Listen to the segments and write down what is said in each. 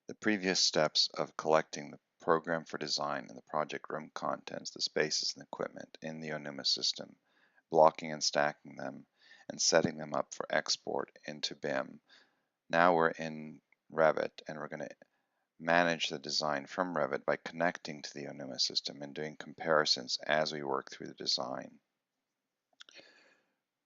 The previous steps of collecting the program for design and the project room contents, the spaces and equipment in the Onuma system, blocking and stacking them, and setting them up for export into BIM. Now we're in Revit and we're going to manage the design from Revit by connecting to the Onuma system and doing comparisons as we work through the design.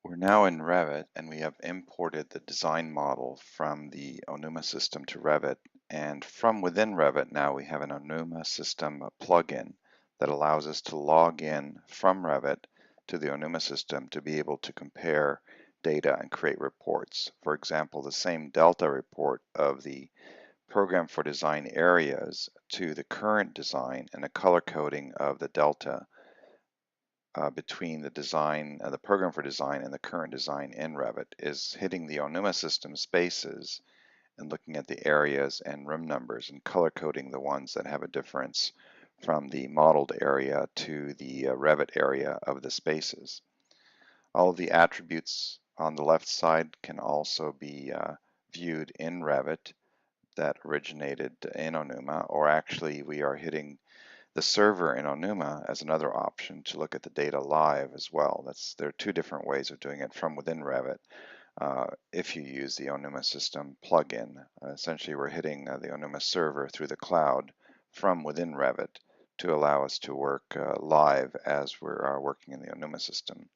We're now in Revit and we have imported the design model from the Onuma system to Revit, and from within Revit now we have an Onuma system plugin that allows us to log in from Revit to the Onuma system to be able to compare data and create reports. For example, the same delta report of the program for design areas to the current design and a color coding of the delta between the design, the program for design and the current design in Revit is hitting the Onuma system spaces and looking at the areas and room numbers and color coding the ones that have a difference from the modeled area to the Revit area of the spaces. All of the attributes on the left side can also be viewed in Revit that originated in Onuma, or actually we are hitting the server in Onuma as another option to look at the data live as well. There are two different ways of doing it from within Revit. If you use the Onuma System plugin, essentially we're hitting the Onuma server through the cloud from within Revit to allow us to work live as we're working in the Onuma System.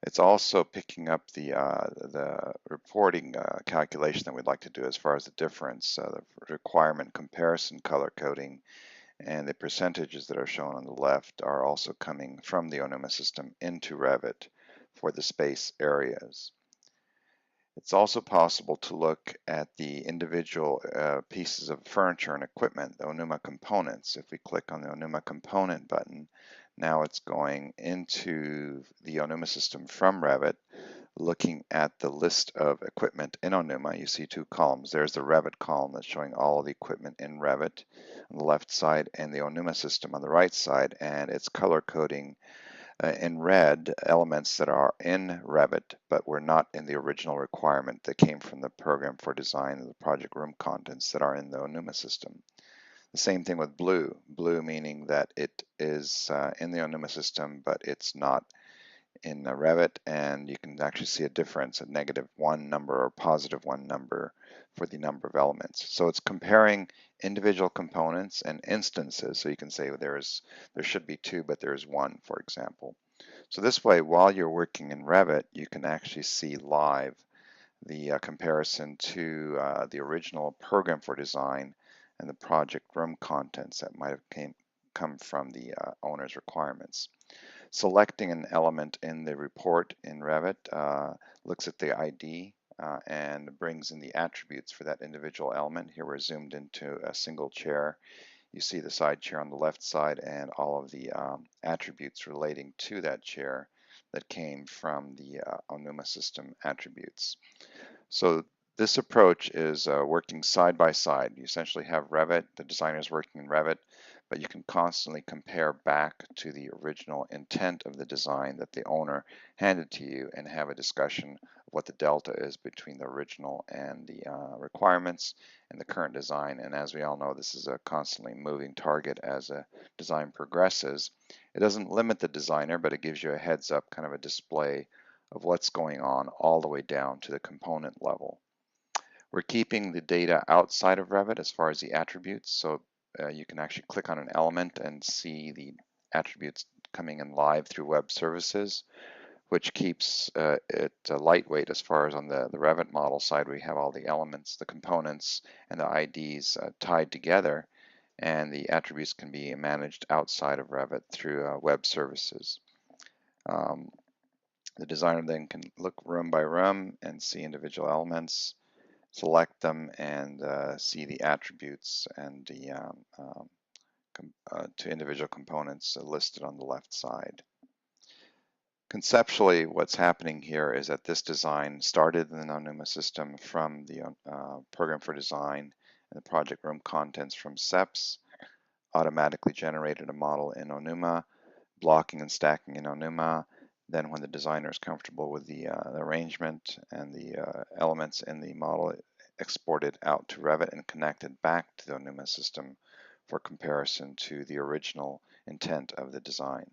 It's also picking up the reporting calculation that we'd like to do as far as the difference, the requirement comparison color coding, and the percentages that are shown on the left are also coming from the Onuma system into Revit for the space areas. It's also possible to look at the individual pieces of furniture and equipment, the Onuma components. If we click on the Onuma component button, now it's going into the Onuma system from Revit, looking at the list of equipment in Onuma. You see two columns. There's the Revit column that's showing all of the equipment in Revit on the left side and the Onuma system on the right side, and it's color coding in red elements that are in Revit but were not in the original requirement that came from the program for design of the project room contents that are in the Onuma system. The same thing with blue. Blue meaning that it is in the Onuma system but it's not in Revit, and you can actually see a difference, a -1 number or +1 number for the number of elements. So it's comparing individual components and instances. So you can say there should be 2, but there's 1, for example. So this way, while you're working in Revit, you can actually see live the comparison to the original program for design and the project room contents that might have come from the owner's requirements. Selecting an element in the report in Revit looks at the ID and brings in the attributes for that individual element. Here we're zoomed into a single chair. You see the side chair on the left side and all of the attributes relating to that chair that came from the Onuma system attributes. So this approach is working side by side. You essentially have Revit, the designers working in Revit, but you can constantly compare back to the original intent of the design that the owner handed to you and have a discussion of what the delta is between the original and the requirements and the current design. And as we all know, this is a constantly moving target as a design progresses. It doesn't limit the designer, but it gives you a heads up, kind of a display of what's going on all the way down to the component level. We're keeping the data outside of Revit as far as the attributes, so you can actually click on an element and see the attributes coming in live through Webservices, which keeps it lightweight as far as on the Revit model side. We have all the elements, the components, and the IDs tied together, and the attributes can be managed outside of Revit through Webservices. The designer then can look room by room and see individual elements, select them, and see the attributes and the to individual components listed on the left side. Conceptually, what's happening here is that this design started in the Onuma system from the program for design and the project room contents from SEPs, automatically generated a model in Onuma, blocking and stacking in Onuma. Then when the designer is comfortable with the arrangement and the elements in the model, it exported out to Revit and connected back to the Onuma system for comparison to the original intent of the design.